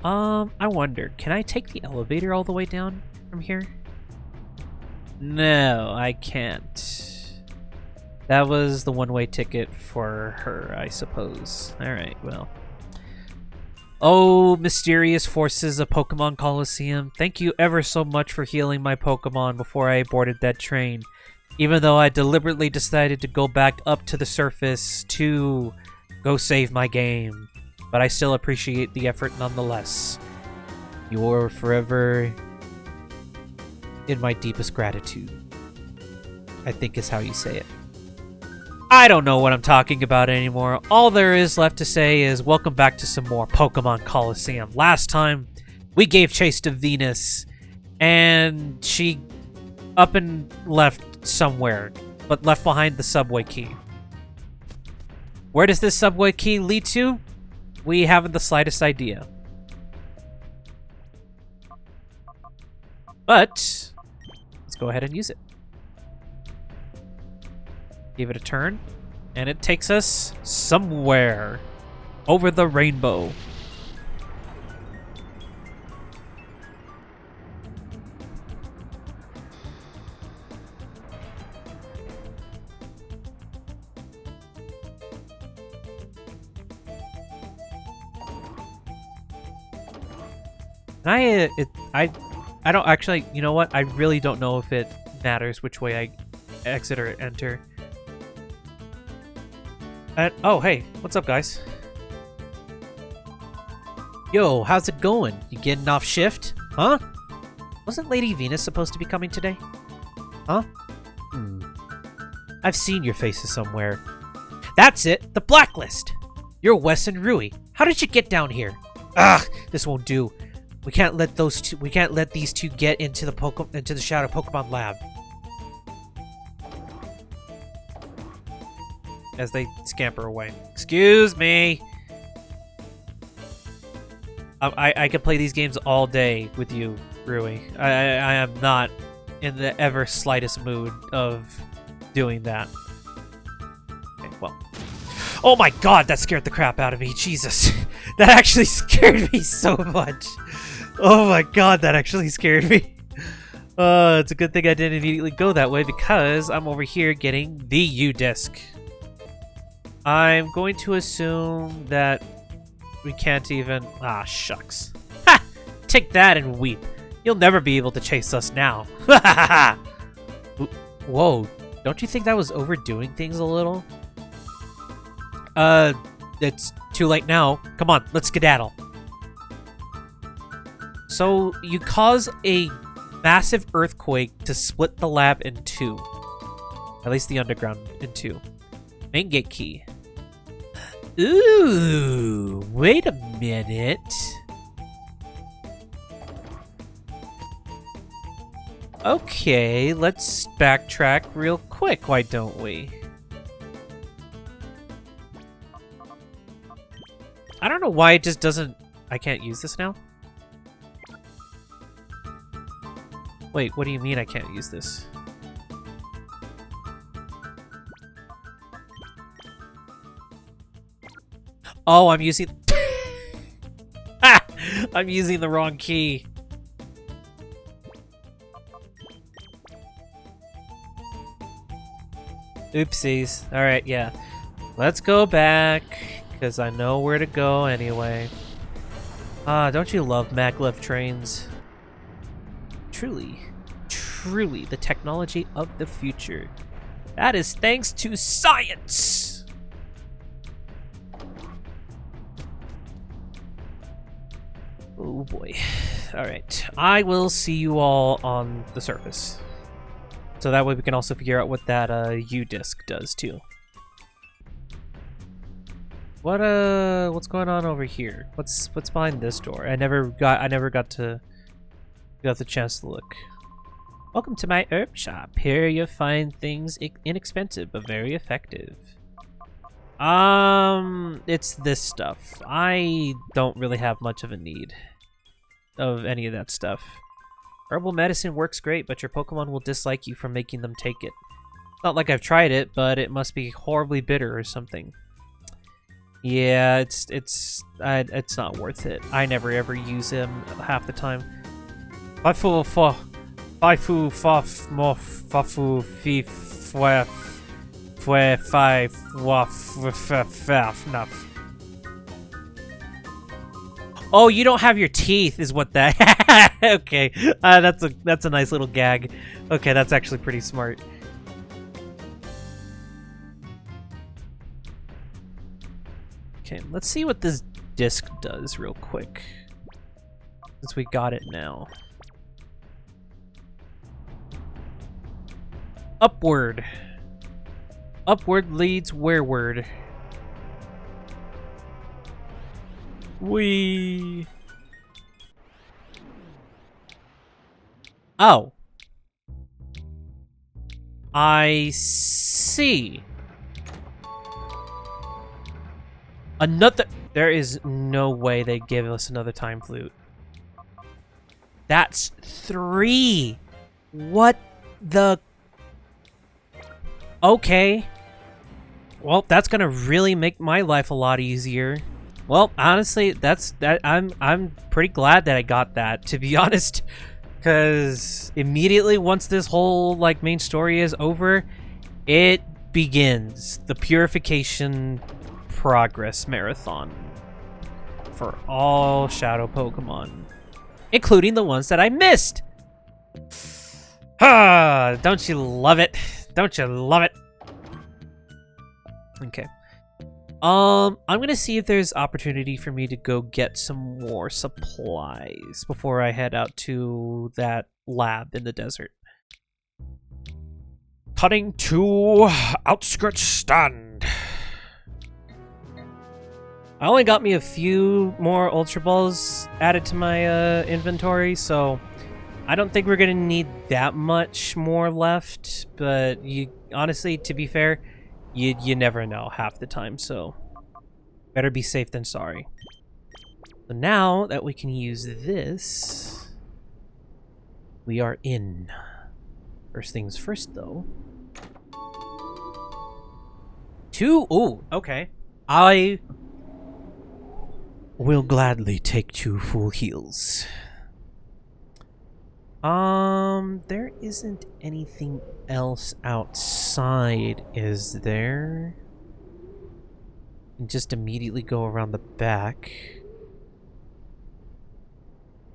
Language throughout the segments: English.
I wonder, can I take the elevator all the way down from here? No, I can't. That was the one-way ticket for her, I suppose. Alright, well. Oh, mysterious forces of Pokemon Colosseum, thank you ever so much for healing my Pokemon before I boarded that train. Even though I deliberately decided to go back up to the surface to go save my game. But I still appreciate the effort nonetheless. You're forever in my deepest gratitude, I think is how you say it. I don't know what I'm talking about anymore. All there is left to say is welcome back to some more Pokemon Colosseum. Last time, we gave chase to Venus, and she up and left somewhere, but left behind the subway key. Where does this subway key lead to? We haven't the slightest idea. But let's go ahead and use it. Give it a turn, and it takes us somewhere over the rainbow. I don't actually, you know what? I really don't know if it matters which way I exit or enter. Oh, hey, what's up, guys? Yo, how's it going? You getting off shift? Huh? Wasn't Lady Venus supposed to be coming today? Huh? I've seen your faces somewhere. That's it, the blacklist! You're Wes and Rui. How did you get down here? Ugh, this won't do. We can't let these two get into the Shadow Pokemon Lab. As they scamper away. Excuse me. I could play these games all day with you, Rui. I am not in the ever slightest mood of doing that. Okay, well. Oh my god, that scared the crap out of me. Jesus. That actually scared me so much. Oh my god, that actually scared me. It's a good thing I didn't immediately go that way because I'm over here getting the U-Disc. I'm going to assume that we can't even... Ah, shucks. Ha! Take that and weep. You'll never be able to chase us now. Whoa, don't you think that was overdoing things a little? It's too late now. Come on, let's skedaddle. So, you cause a massive earthquake to split the lab in two. At least the underground in two. Main gate key. Ooh, wait a minute. Okay, let's backtrack real quick, why don't we? I don't know why it just doesn't... I can't use this now? Wait, what do you mean I can't use this? Oh, I'm using... I'm using the wrong key. Oopsies. Alright, yeah. Let's go back, because I know where to go anyway. Ah, don't you love maglev trains? Truly, truly the technology of the future. That is thanks to science! Oh boy. Alright, I will see you all on the surface. So that way we can also figure out what that U-Disc does too. What's going on over here? What's behind this door? I never got the chance to look. Welcome to my herb shop. Here you'll find things inexpensive but very effective. It's this stuff. I don't really have much of a need of any of that stuff. Herbal medicine works great, but your Pokemon will dislike you for making them take it. Not like I've tried it, but it must be horribly bitter or something. Yeah, it's not worth it. I never ever use him half the time. Fafu fa, fafu faf mof fafu fi fwe fwe fi waf faf nuff. Oh, you don't have your teeth, is what that. Okay, that's a nice little gag. Okay, that's actually pretty smart. Okay, let's see what this disc does real quick, since we got it now. Upward. Upward leads whereward. Whee! Oh. I see. Another... There is no way they give us another time flute. That's 3! What the... Okay. Well, that's gonna really make my life a lot easier. Well, honestly, I'm pretty glad that I got that, to be honest. Because immediately once this whole, like, main story is over, it begins. The Purification Progress Marathon. For all Shadow Pokemon. Including the ones that I missed! Ah, don't you love it? Don't you love it? Okay. I'm gonna see if there's opportunity for me to go get some more supplies before I head out to that lab in the desert. Cutting to outskirts stand. I only got me a few more Ultra Balls added to my inventory, so I don't think we're gonna need that much more left. But you honestly, to be fair, you never know half the time, so better be safe than sorry. So now that we can use this, we are in. First things first, though. Ooh, okay. I will gladly take 2 full heals. There isn't anything else outside, is there? And just immediately go around the back.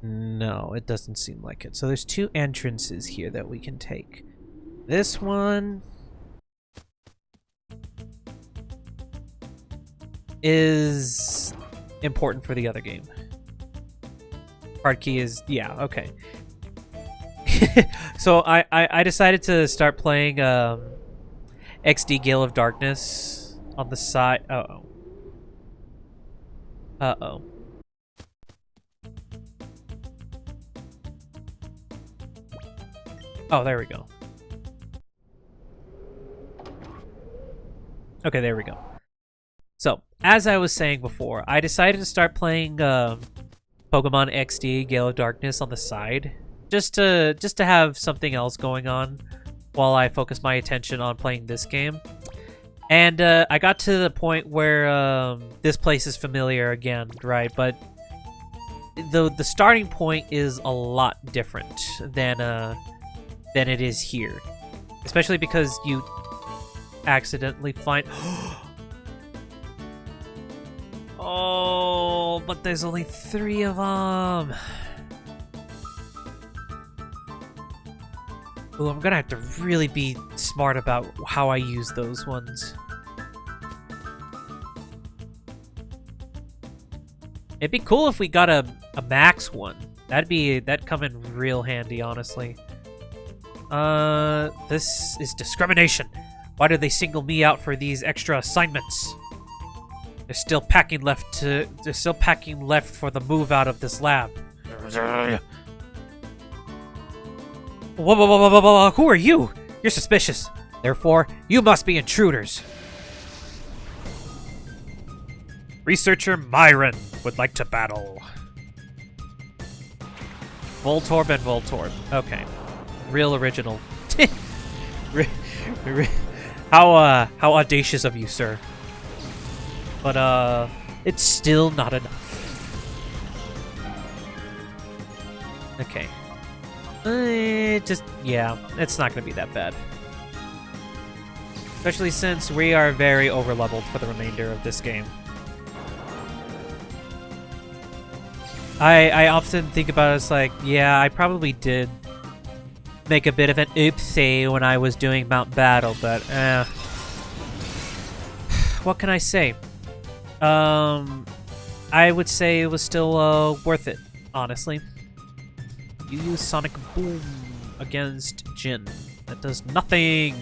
No, it doesn't seem like it. So there's 2 entrances here that we can take. This one is important for the other game. Card key is, yeah, okay. So I decided to start playing XD Gale of Darkness on the side. Uh-oh. Uh-oh. Oh, there we go. Okay, there we go. So, as I was saying before, I decided to start playing Pokemon XD Gale of Darkness on the side. Just to have something else going on while I focus my attention on playing this game. And I got to the point where this place is familiar again, right? But the starting point is a lot different than it is here. Especially because you accidentally find... Oh, but there's only 3 of them. Ooh, I'm gonna have to really be smart about how I use those ones. It'd be cool if we got a max one. That'd come in real handy, honestly. This is discrimination. Why do they single me out for these extra assignments? There's still packing left for the move out of this lab. Whoa, who are you? You're suspicious. Therefore, you must be intruders. Researcher Myron would like to battle. Voltorb and Voltorb. Okay. Real original. How audacious of you, sir. but it's still not enough. Okay. Yeah, it's not gonna be that bad. Especially since we are very over-leveled for the remainder of this game. I often think about it as like, yeah, I probably did make a bit of an oopsie when I was doing Mount Battle, but what can I say? I would say it was still worth it, honestly. You use Sonic Boom against Jin. That does nothing.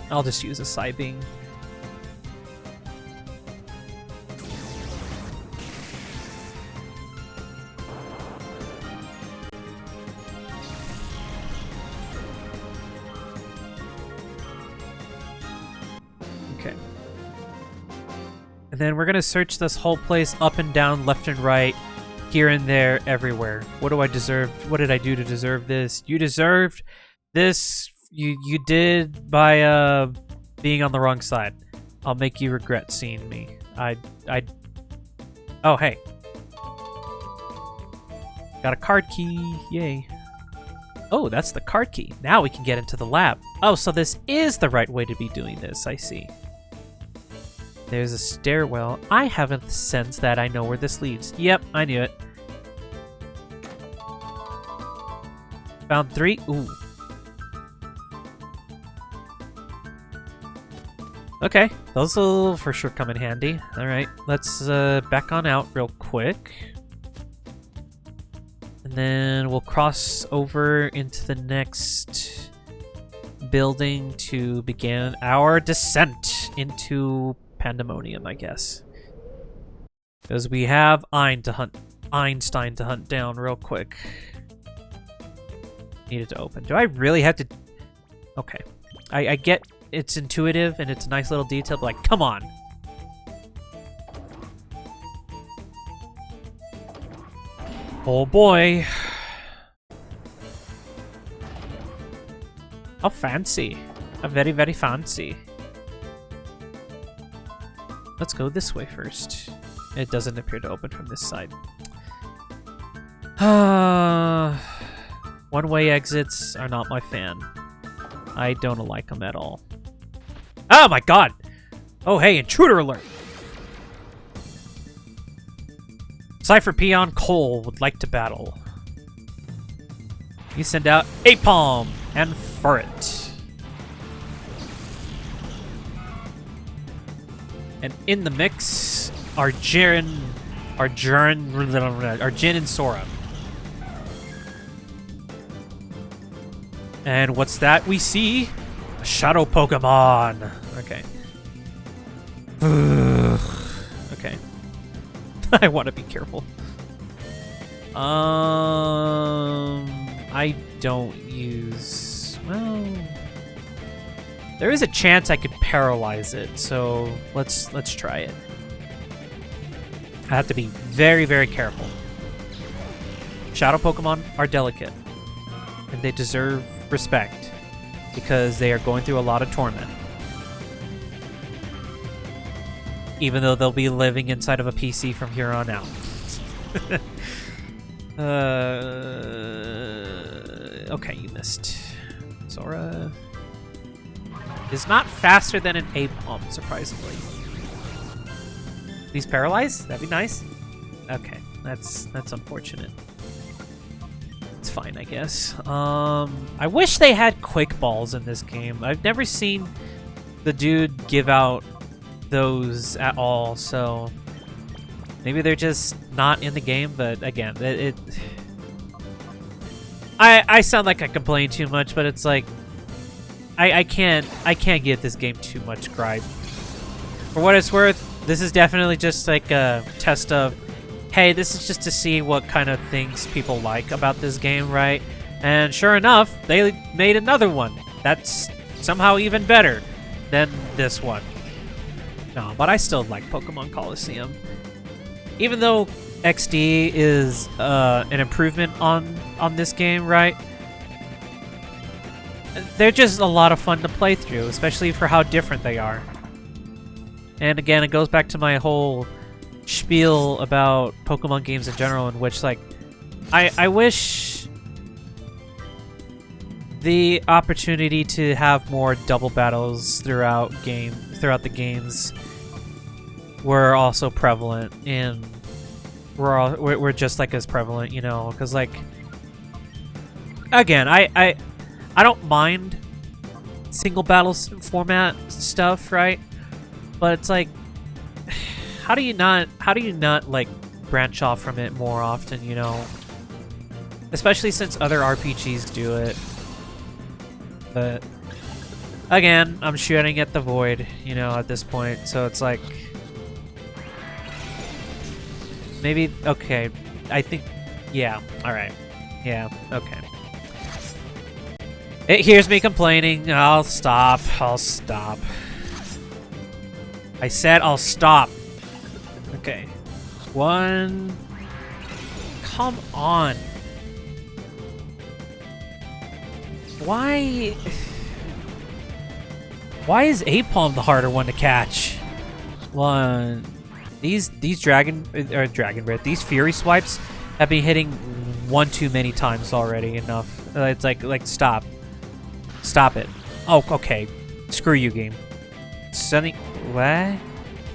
I'll just use a Psybeam. Okay. And then we're gonna search this whole place up and down, left and right, here and there, everywhere. What do I deserve? What did I do to deserve this? You deserved this. You did by being on the wrong side. I'll make you regret seeing me. Oh, hey. Got a card key. Yay. Oh, that's the card key. Now we can get into the lab. Oh, so this is the right way to be doing this. I see. There's a stairwell. I haven't sensed that I know where this leads. Yep, I knew it. Found 3. Ooh. Okay, those will for sure come in handy. Alright, let's back on out real quick. And then we'll cross over into the next building to begin our descent into Pandemonium, I guess. Because we have Einstein to hunt down real quick. Needed to open. Do I really have to... Okay. I get it's intuitive and it's a nice little detail, but like, come on! Oh boy. How fancy. How very, very fancy. Let's go this way first. It doesn't appear to open from this side. One-way exits are not my fan. I don't like them at all. Oh my god! Oh hey, intruder alert! Cypher Peon Cole would like to battle. You send out Apalm and Furret. And in the mix are Jin and Sora. And what's that we see? A shadow Pokemon. Okay. Okay. I want to be careful. I don't use... Well... There is a chance I could paralyze it, so let's try it. I have to be very, very careful. Shadow Pokemon are delicate, and they deserve respect because they are going through a lot of torment. Even though they'll be living inside of a PC from here on out. Okay, you missed. Sora is not faster than an Apalm, surprisingly. He's paralyzed? That'd be nice. Okay, that's unfortunate. It's fine, I guess. I wish they had quick balls in this game. I've never seen the dude give out those at all, so maybe they're just not in the game, but again, I sound like I complain too much, but it's like I can't give this game too much gripe. For what it's worth, this is definitely just like a test of, hey, this is just to see what kind of things people like about this game, right? And sure enough, they made another one that's somehow even better than this one. No, but I still like Pokemon Colosseum. Even though XD is an improvement on this game, right? they're just a lot of fun to play through, especially for how different they are. And again, it goes back to my whole spiel about Pokemon games in general, in which, like, I wish the opportunity to have more double battles throughout the games were also prevalent, and we're just like as prevalent, you know, because, like, again, I don't mind single battles format stuff, right? But it's like, how do you not like branch off from it more often, you know? Especially since other RPGs do it. But again, I'm shooting at the void, you know, at this point. So it's like, maybe, okay, I think, yeah, all right, yeah, okay. It hears me complaining. I'll stop. I said I'll stop. Okay. One. Come on. Why is Apalm the harder one to catch? One. These Dragon Breath, these Fury Swipes have been hitting one too many times already. Enough. It's like stop. Stop it. Oh, okay. Screw you, game. Sunny. What? I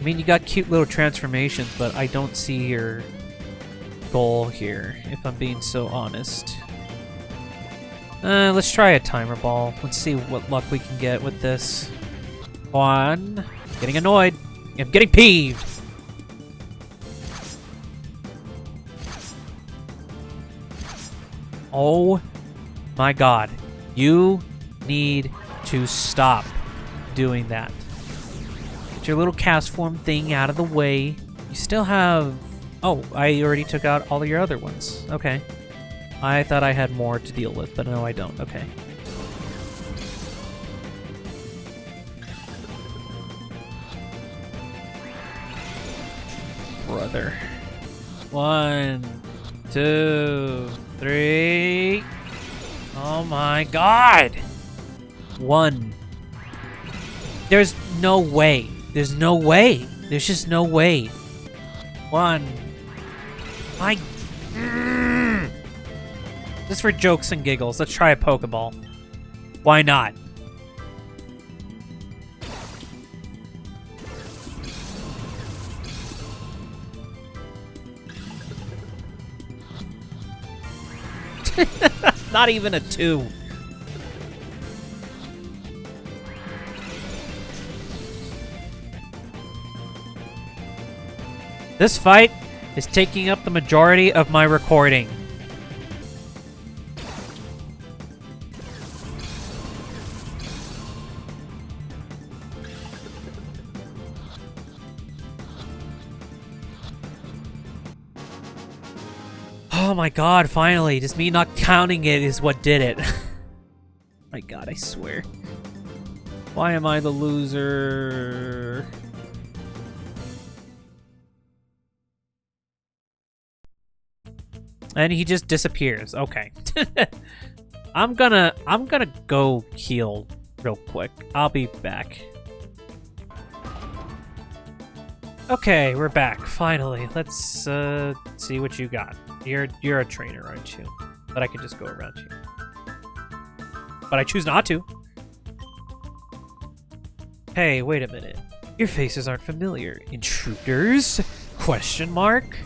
mean, you got cute little transformations, but I don't see your goal here, if I'm being so honest. Let's try a timer ball. Let's see what luck we can get with this. One. Getting annoyed. I'm getting peeved. Oh my god. You need to stop doing that. Get your little cast form thing out of the way. You still have... Oh, I already took out all of your other ones. Okay. I thought I had more to deal with, but no, I don't. Okay. Brother. 1, 2, 3. Oh my god! 1. There's no way. There's no way. There's just no way. 1. My... Just for jokes and giggles, let's try a Pokeball. Why not? Not even a 2. This fight is taking up the majority of my recording. Oh my god, finally. Just me not counting it is what did it. My god, I swear. Why am I the loser? And he just disappears. Okay. I'm gonna go heal real quick. I'll be back. Okay, we're back. Finally. Let's see what you got. You're a trainer, aren't you? But I can just go around you. But I choose not to. Hey, wait a minute. Your faces aren't familiar. Intruders? Question mark?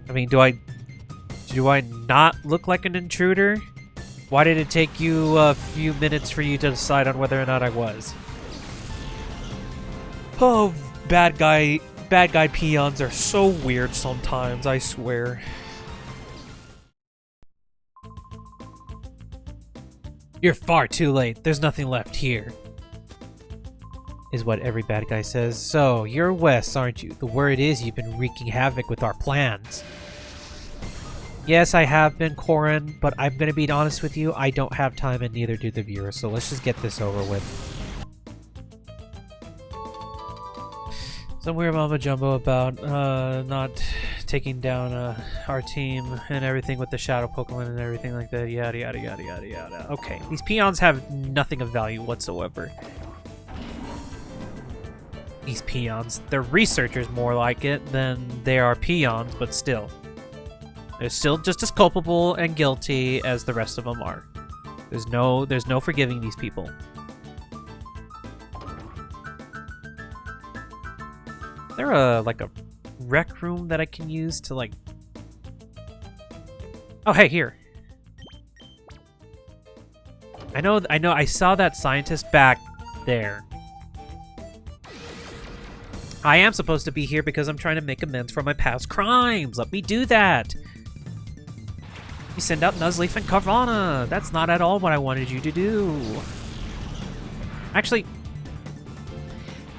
I mean, do I not look like an intruder? Why did it take you a few minutes for you to decide on whether or not I was? Oh, bad guy peons are so weird sometimes, I swear. You're far too late. There's nothing left here. Is what every bad guy says. So, you're Wes, aren't you? The word is you've been wreaking havoc with our plans. Yes, I have been, Corin, but I'm gonna be honest with you, I don't have time and neither do the viewers, so let's just get this over with. Some weird mama jumbo about not taking down our team and everything with the shadow Pokemon and everything like that. Yada yada yada yada yada. Okay, these peons have nothing of value whatsoever. These peons. They're researchers more like it than they are peons, but still. They're still just as culpable and guilty as the rest of them are. There's no forgiving these people. Is there like a rec room that I can use to like... Oh, hey, here. I know, I saw that scientist back there. I am supposed to be here because I'm trying to make amends for my past crimes. Let me do that. You send out Nuzleaf and Carvana. That's not at all what I wanted you to do. Actually,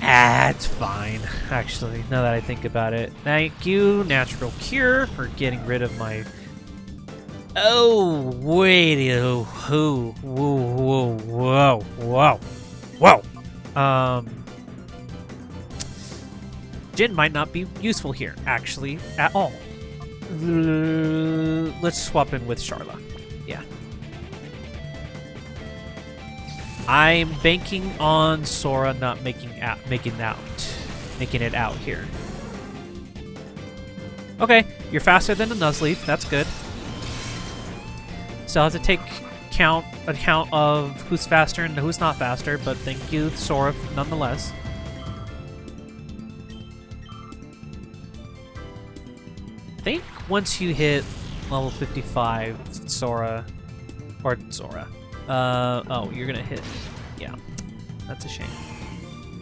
it's fine. Actually, now that I think about it. Thank you, Natural Cure, for getting rid of my... Oh, wait. Whoa. Jin might not be useful here, actually, at all. Let's swap in with Charla. Yeah. I'm banking on Sora not making it out here. Okay, you're faster than a Nuzleaf. That's good. Still have to take account of who's faster and who's not faster, but thank you, Sora, nonetheless. I think once you hit level 55, Sora, oh, you're gonna hit, yeah, that's a shame.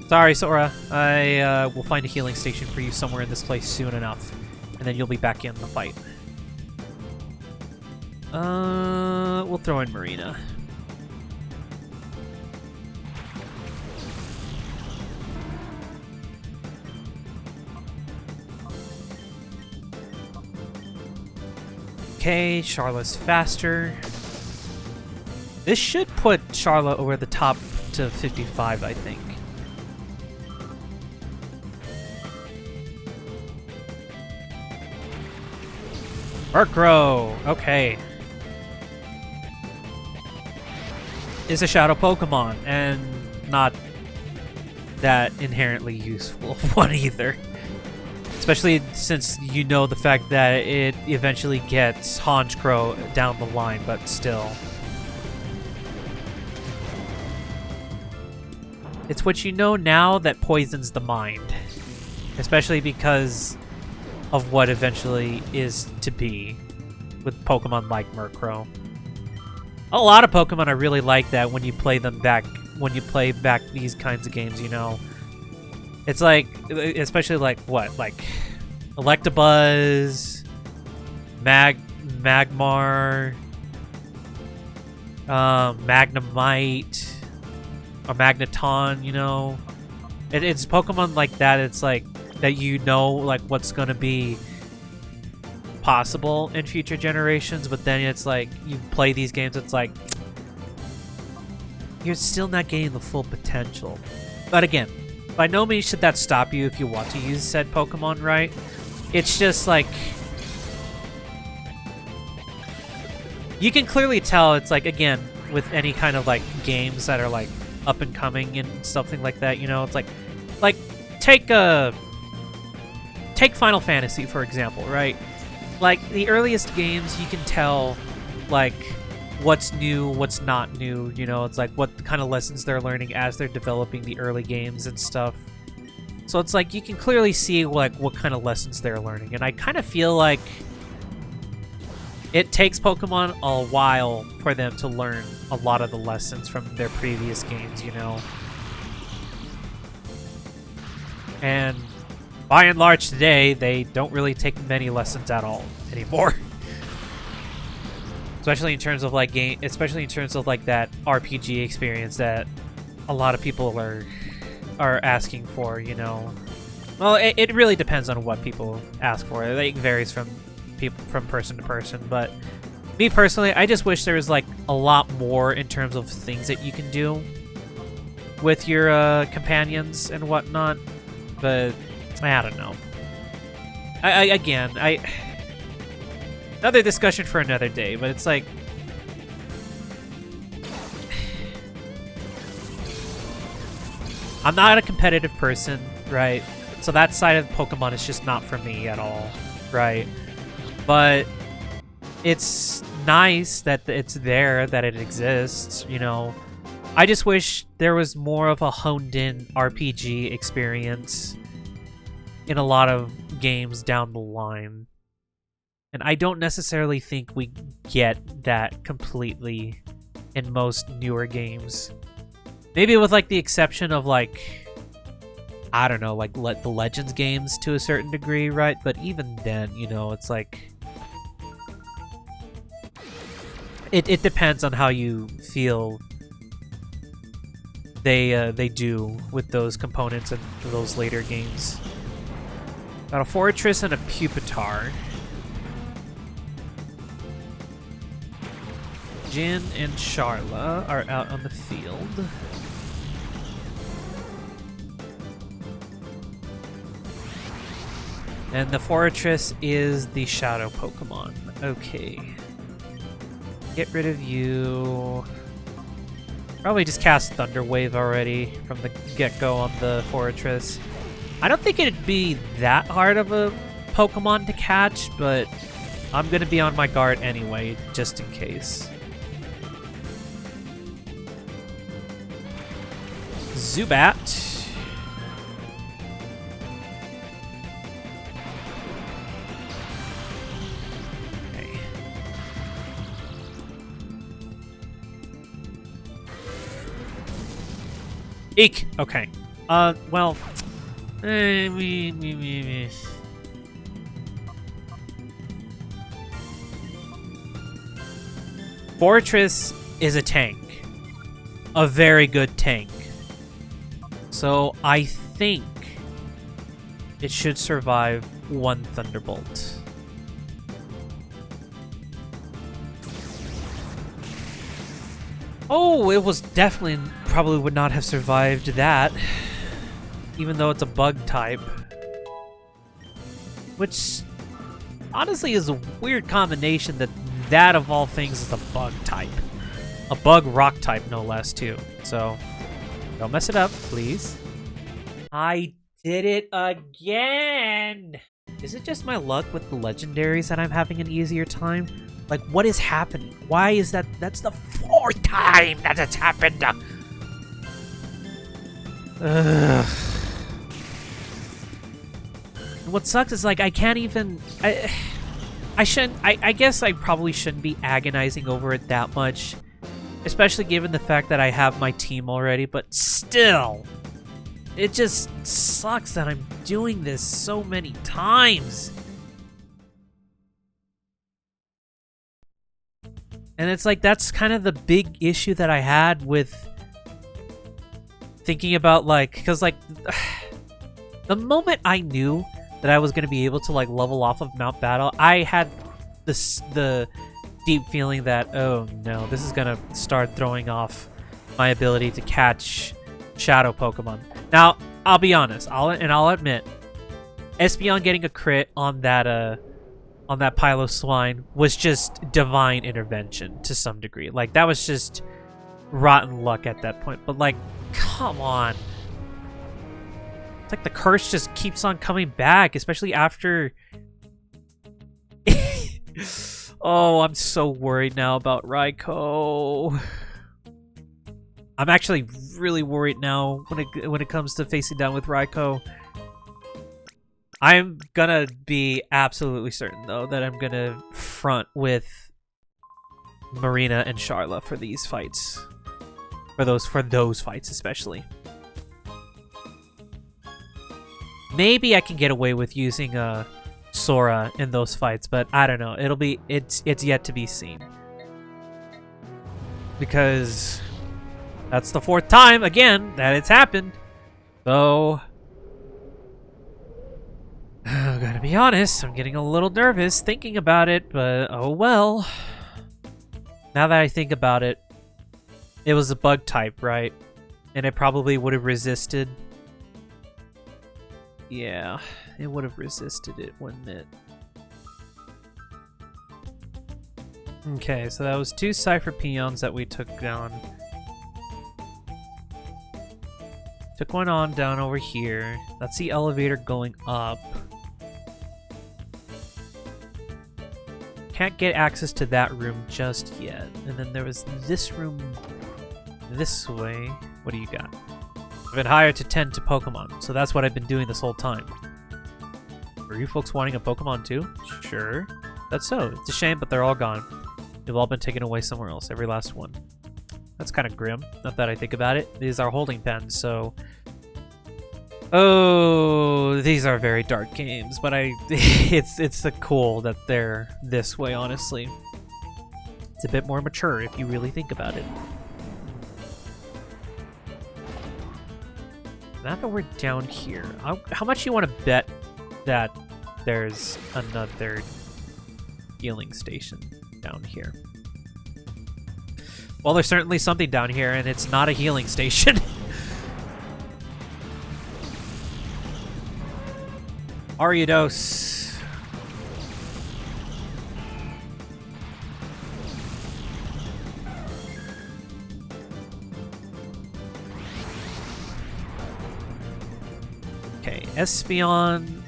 Sorry, Sora, I will find a healing station for you somewhere in this place soon enough, and then you'll be back in the fight. We'll throw in Marina. Okay, Charla's faster. This should put Charla over the top to 55, I think. Murkrow! Okay. Is a shadow Pokemon, and not that inherently useful one either. Especially since you know the fact that it eventually gets Honchkrow down the line, but still. It's what you know now that poisons the mind. Especially because of what eventually is to be with Pokemon like Murkrow. A lot of Pokemon are really like that when you play them back, these kinds of games, you know. It's like, especially like what? Like Electabuzz, Magmar, Magnemite, or Magneton, you know? It's Pokemon like that, it's like, that you know, like, what's gonna be possible in future generations, but then it's like, you play these games, it's like, you're still not getting the full potential. But again, by no means should that stop you if you want to use said Pokemon right. It's just like... You can clearly tell it's like, again, with any kind of like games that are like up and coming and something like that, you know, it's like take Final Fantasy, for example, right? Like, the earliest games, you can tell, like, what's new, what's not new, you know, it's like what kind of lessons they're learning as they're developing the early games and stuff. So it's like you can clearly see like what kind of lessons they're learning, and I kind of feel like it takes Pokemon a while for them to learn a lot of the lessons from their previous games, you know. And by and large today, they don't really take many lessons at all anymore. Especially in terms of like that RPG experience that a lot of people are asking for, you know. Well, it really depends on what people ask for. It varies from person to person, but me personally, I just wish there was like a lot more in terms of things that you can do with your companions and whatnot. But I don't know. Again, another discussion for another day, but it's like, I'm not a competitive person, right? So that side of Pokemon is just not for me at all, right? But it's nice that it's there, that it exists, you know. I just wish there was more of a honed-in RPG experience in a lot of games down the line. And I don't necessarily think we get that completely in most newer games. Maybe with, like, the exception of, like, I don't know, like, the Legends games to a certain degree, right? But even then, you know, it's like... It depends on how you feel they do with those components in those later games. Got a Fortress and a Pupitar. Jin and Sharla are out on the field. And the Fortress is the Shadow Pokemon. Okay. Get rid of you. Probably just cast Thunder Wave already from the get-go on the Fortress. I don't think it'd be that hard of a Pokemon to catch, but I'm going to be on my guard anyway, just in case. Zubat. Okay. Eek! Okay. Well... Fortress is a tank. A very good tank. So I think it should survive one Thunderbolt. Oh, it was definitely probably would not have survived that. Even though it's a bug type. Which honestly is a weird combination that of all things is a bug type. A bug rock type, no less, too. So, don't mess it up, please. I did it again! Is it just my luck with the legendaries that I'm having an easier time? Like, what is happening? Why is that? That's the 4th time that it's happened! Ugh. What sucks is, like, I can't even... I shouldn't... I guess I probably shouldn't be agonizing over it that much. Especially given the fact that I have my team already, but still... It just sucks that I'm doing this so many times. And it's like, that's kind of the big issue that I had with... thinking about, like... Because, like... the moment I knew that I was going to be able to, like, level off of Mount Battle, I had the deep feeling that, oh no, this is going to start throwing off my ability to catch Shadow Pokemon. Now, I'll be honest, I'll admit, Espeon getting a crit on that Piloswine was just divine intervention to some degree. Like, that was just rotten luck at that point. But, like, come on. It's like the curse just keeps on coming back, especially after... Oh, I'm so worried now about Raikou. I'm actually really worried now when it comes to facing down with Raikou. I'm gonna be absolutely certain, though, that I'm gonna front with Marina and Sharla for these fights. For those fights, especially. Maybe I can get away with using Sora in those fights, but I don't know. It's yet to be seen. Because that's the 4th time, again, that it's happened. So, gotta be honest, I'm getting a little nervous thinking about it, but oh well. Now that I think about it, it was a bug type, right? And it probably would have resisted Yeah, it would have resisted it, wouldn't it? Okay, so that was 2 Cypher Peons that we took down. Took one on down over here. That's the elevator going up. Can't get access to that room just yet. And then there was this room this way. What do you got? I've been hired to tend to Pokemon, so that's what I've been doing this whole time. Are you folks wanting a Pokemon too? Sure. That's so. It's a shame, but they're all gone. They've all been taken away somewhere else, every last one. That's kind of grim, not that I think about it. These are holding pens, so... Oh, these are very dark games, but it's cool that they're this way, honestly. It's a bit more mature if you really think about it. Now that we're down here, how much do you want to bet that there's another healing station down here? Well, there's certainly something down here, and it's not a healing station. Ariados. Okay, Espeon.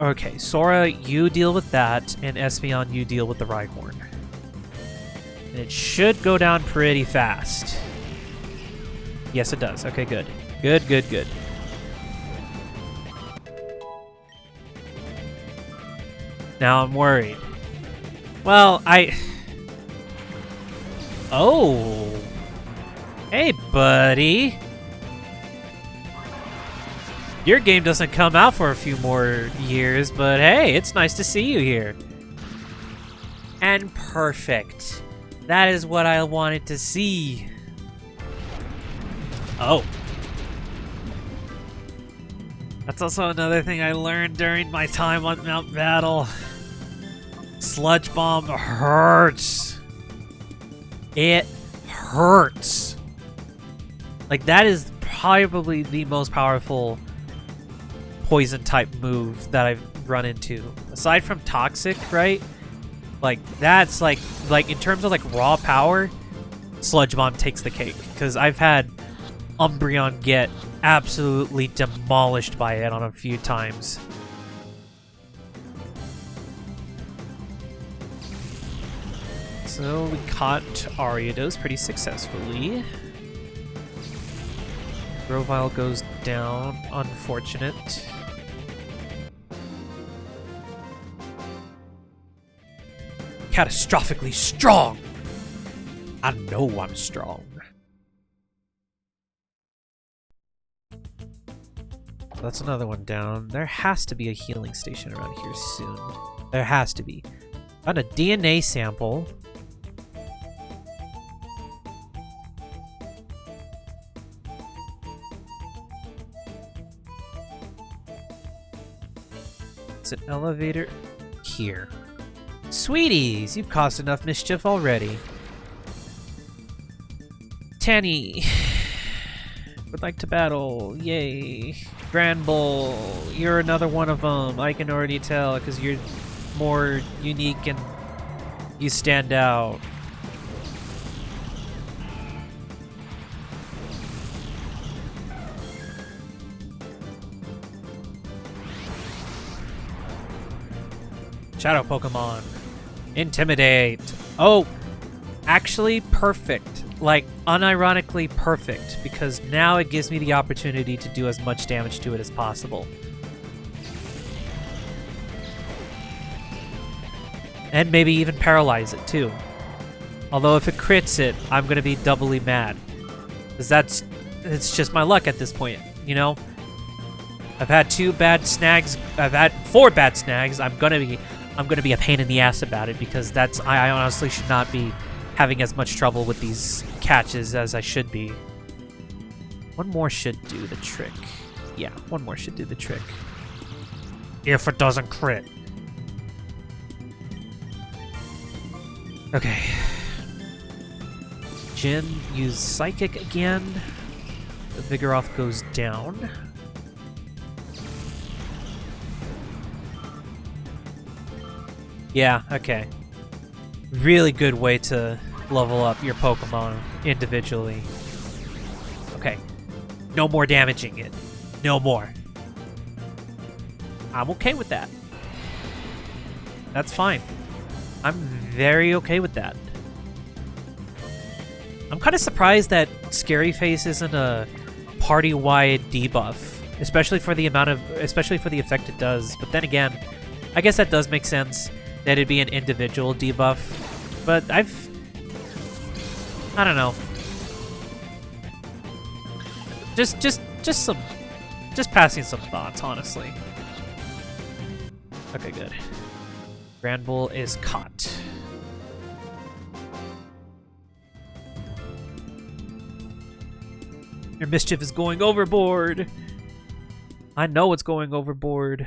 Okay, Sora, you deal with that, and Espeon, you deal with the Rhyhorn. And it should go down pretty fast. Yes, it does. Okay, good. Good, good, good. Now I'm worried. Well, Oh! Hey, buddy! Your game doesn't come out for a few more years, but hey, it's nice to see you here. And perfect. That is what I wanted to see. Oh. That's also another thing I learned during my time on Mount Battle. Sludge Bomb hurts. It hurts. Like, that is probably the most powerful poison type move that I've run into. Aside from Toxic, right? Like, that's like in terms of like raw power, Sludge Bomb takes the cake. Because I've had Umbreon get absolutely demolished by it on a few times. So we caught Ariados pretty successfully. Grovyle goes down. Unfortunate. Catastrophically strong! I know I'm strong. That's another one down. There has to be a healing station around here soon. There has to be. Found a DNA sample. It's an elevator here. Sweeties, you've caused enough mischief already. Tanny would like to battle. Yay. Granbull, you're another one of them. I can already tell because you're more unique and you stand out. Shadow Pokemon. Intimidate. Oh, actually perfect. Like, unironically perfect, because now it gives me the opportunity to do as much damage to it as possible. And maybe even paralyze it, too. Although if it crits it, I'm going to be doubly mad. Because it's just my luck at this point, you know? I've had 2 bad snags. I've had 4 bad snags. I'm gonna be a pain in the ass about it, because I honestly should not be having as much trouble with these catches as I should be. One more should do the trick. Yeah, one more should do the trick. If it doesn't crit. Okay. Jin, use Psychic again. The Vigoroth goes down. Yeah, okay. Really good way to level up your Pokemon individually. Okay. No more damaging it. No more. I'm okay with that. That's fine. I'm very okay with that. I'm kind of surprised that Scary Face isn't a party-wide debuff, especially for the effect it does. But then again, I guess that does make sense that it'd be an individual debuff. But I don't know. Just passing some thoughts, honestly. Okay, good. Granbull is caught. Your mischief is going overboard. I know it's going overboard.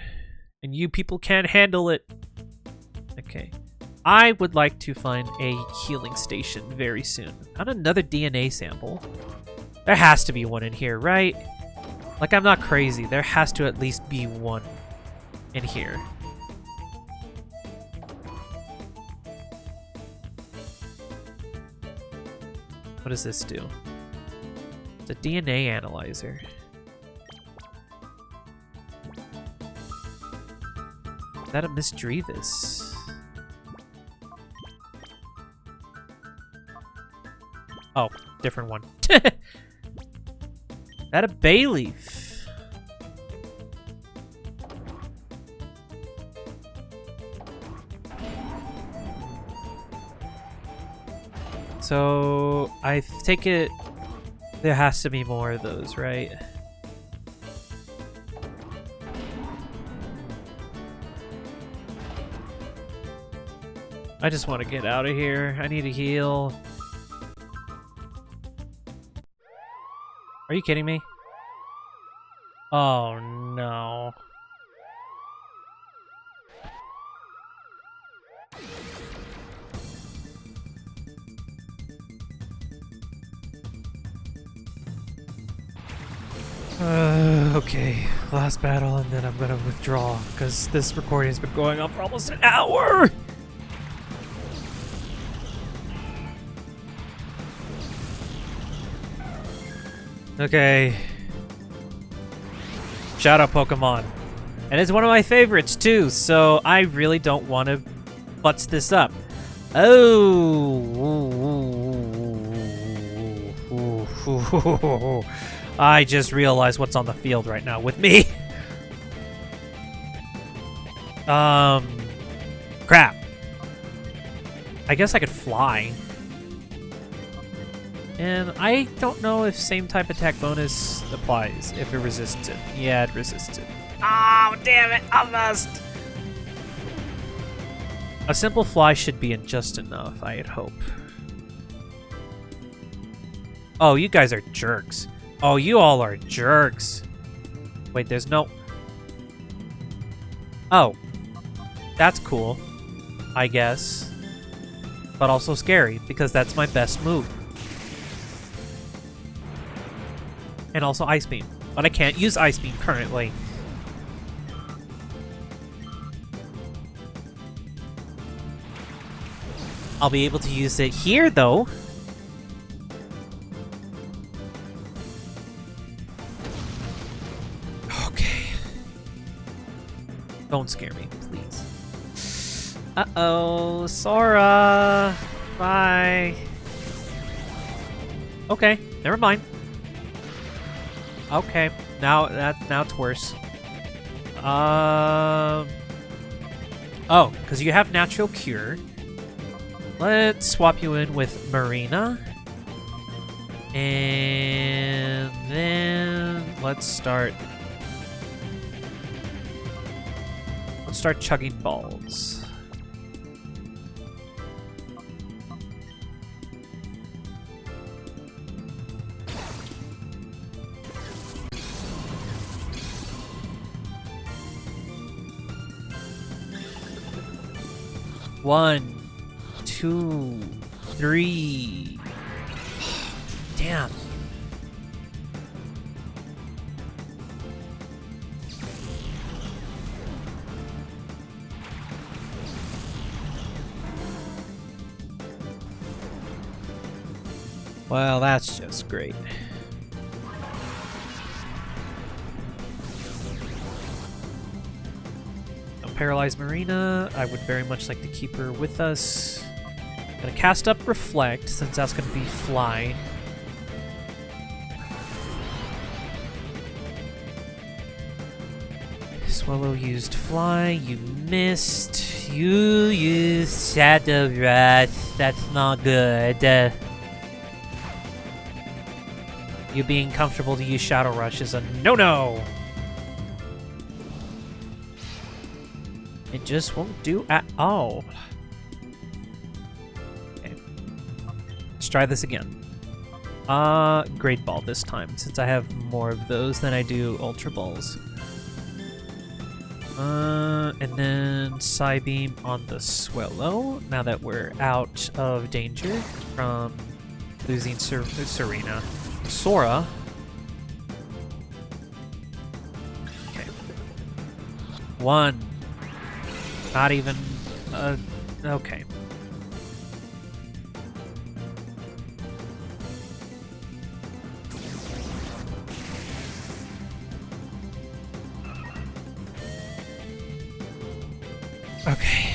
And you people can't handle it. Okay. I would like to find a healing station very soon. Not another DNA sample. There has to be one in here, right? Like, I'm not crazy. There has to at least be one in here. What does this do? It's a DNA analyzer. Is that a Misdreavus? Oh, different one. That a Bayleaf? So I take it there has to be more of those, right? I just want to get out of here. I need to heal. Are you kidding me? Oh no. Okay, last battle and then I'm gonna withdraw because this recording has been going on for almost an hour! Okay. Shout out Pokemon. And it's one of my favorites too, so I really don't want to butts this up. Oh. I just realized what's on the field right now with me. Crap. I guess I could fly. And I don't know if same type attack bonus applies, if it resists it. Yeah, it resists it. Oh, damn it, almost! A simple fly should be just enough, I'd hope. Oh, you guys are jerks. Oh, you all are jerks. Wait, there's no... Oh. That's cool, I guess. But also scary, because that's my best move. And also Ice Beam. But I can't use Ice Beam currently. I'll be able to use it here, though. Okay. Don't scare me, please. Uh-oh, Sora! Bye! Okay, never mind. Okay, now it's worse. Oh, because you have Natural Cure. Let's swap you in with Marina. And then let's start chugging balls. One, 2, 3. Damn. Well, that's just great. A paralyzed Marina. I would very much like to keep her with us. Gonna cast up Reflect, since that's gonna be Fly. Swallow used Fly, you missed. You used Shadow Rush, that's not good. You being comfortable to use Shadow Rush is a no-no! It just won't do at all. Okay. Let's try this again. Great Ball this time, since I have more of those than I do Ultra Balls. And then Psybeam on the Swallow, now that we're out of danger from losing Serena. Sora. Okay. 1. Not even... okay. Okay.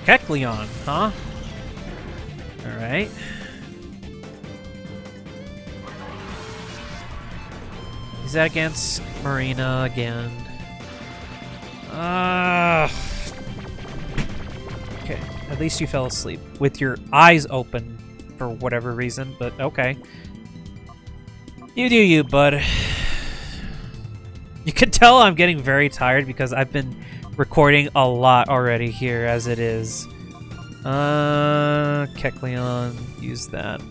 Kecleon, huh? Alright. Is that against Marina again? Okay, at least you fell asleep with your eyes open for whatever reason, but okay. You do you, bud. You can tell I'm getting very tired because I've been recording a lot already here as it is. Kecleon, use that.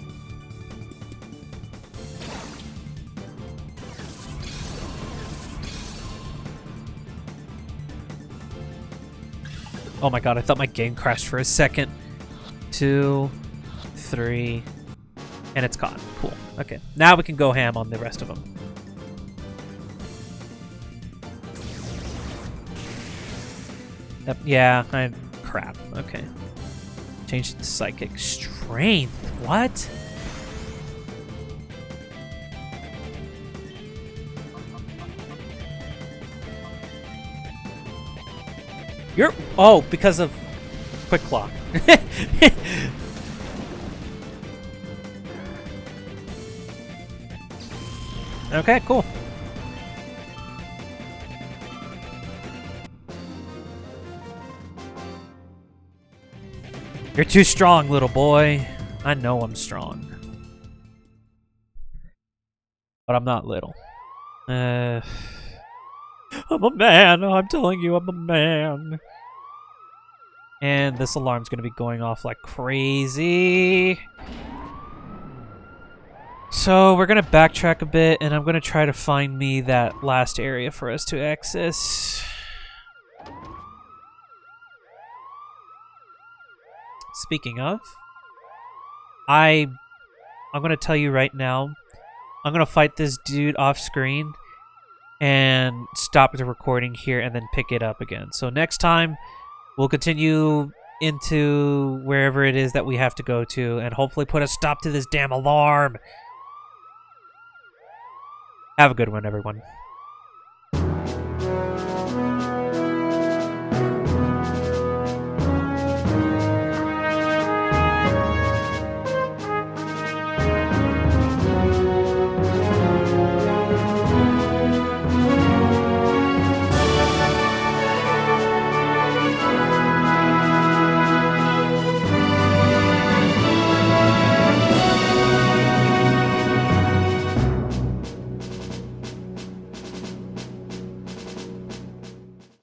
Oh my god, I thought my game crashed for a second. 2, 3, and it's caught. Cool. Okay, now we can go ham on the rest of them. Yeah, crap. Okay. Change it to Psychic Strength. What? You're... Oh, because of Quick Claw. Okay, cool. You're too strong, little boy. I know I'm strong. But I'm not little. I'm a man. I'm telling you, I'm a man. And this alarm's gonna be going off like crazy. So we're gonna backtrack a bit, and I'm gonna try to find me that last area for us to access. Speaking of, I'm gonna tell you right now, I'm gonna fight this dude off screen and stop the recording here and then pick it up again. So next time, we'll continue into wherever it is that we have to go to and hopefully put a stop to this damn alarm. Have a good one, everyone.